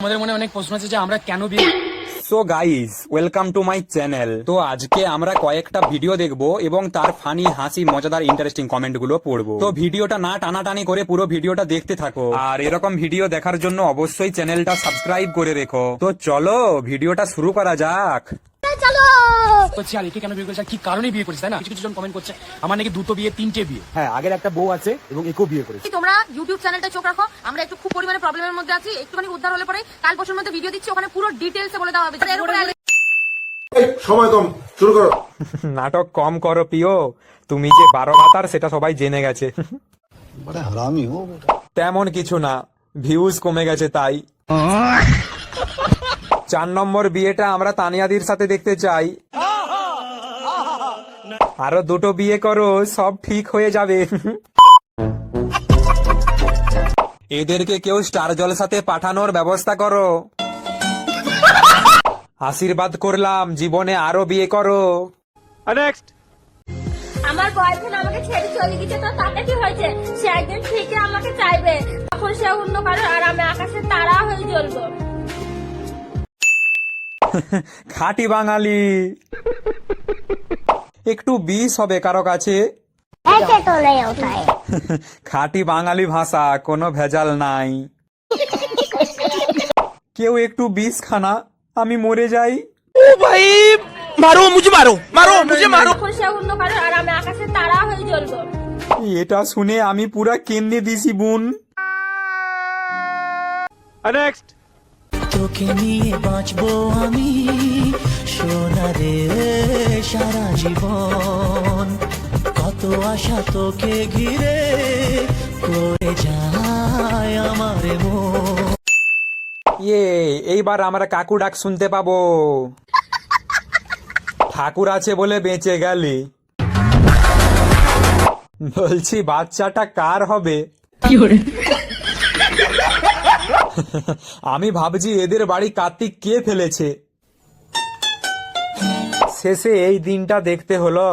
আমাদের মনে অনেক প্রশ্ন আছে যে আমরা কেন বিয়ে। So guys, welcome to my channel. তো আজকে আমরা কয়েকটা ভিডিও দেখবো এবং তার ফানি, হাসি, মজাদার, ইন্টারেস্টিং কমেন্ট গুলো পড়বো। তো ভিডিওটা না টানাটানি করে পুরো ভিডিওটা দেখতে থাকো, আর এরকম ভিডিও দেখার জন্য অবশ্যই চ্যানেলটা সাবস্ক্রাইব করে রেখো। তো চলো ভিডিওটা শুরু করা যাক। হচ্ছে আর একে কেন বিয়ে করেছে, আর কি কারণে বিয়ে করেছে, তাই না? কিছু কিছু জন কমেন্ট করছে আমার নাকি দুটো বিয়ে, তিনটে বিয়ে। হ্যাঁ, আগের একটা বউ আছে এবং একেও বিয়ে করেছে। তোমরা ইউটিউব চ্যানেলটা চোখ রাখো, আমরা একটু খুব পরিমাণে প্রবলেমের মধ্যে আছি, একটুখানি উদ্ধার হলে পরে কাল পরশুর মধ্যে ভিডিও দিচ্ছি, ওখানে পুরো ডিটেইলসে বলে দেওয়া হবে। এর উপরে সময় কম, শুরু করো। নাটক কম করো প্রিয়, তুমি যে 12 ভাতার সেটা সবাই জেনে গেছে। তেমন কিছু না, ভিউজ কমে গেছে তাই। 4 নম্বর বিয়েটা আমরা তানিয়াদির সাথে দেখতে চাই। আরো দুটো বিয়ে করো, সব ঠিক হয়ে যাবে। এদেরকে কেউ স্টার জলসাতে পাঠানোর ব্যবস্থা করো। আশীর্বাদ করলাম, জীবনে আরো বিয়ে করো। আমার বয়ফ্রেন্ড আমাকে ছেড়ে চলে গেছে, তো তাতে কি হয়েছে? সে একদিন ঠিকই আমাকে চাইবে, তখন সে অন্য কারো, আর আমি আকাশে তারা হয়ে জ্বলবো। খাঁটি বাঙালি। একটু বিষ হবে কারো কাছে। খাঁটি বাঙালি ভাষা, কোনো ভেজাল নাই। কেউ একটু বিষ খানা, আমি মরে যাই। তখন সে অন্য কারো, আর আমি আকাশে তারা হয়ে জ্বলবো। এটা শুনে আমি পুরা কেন্নে দিছি বোন। তোকে নিয়ে বাঁচবো আমি সোনারে সারা জীবন, কত আশা তোকে ঘিরে করে যায় আমার মন। এইবার আমরা কাকু ডাক শুনতে পাবো। ঠাকুর আছে বলে বেঁচে গেলি। বলছি বাচ্চাটা কার হবে? আমি ভাবছি এদের বাড়ি কার্তিক কে ফেলেছে। শেষে এই দিনটা দেখতে হলো।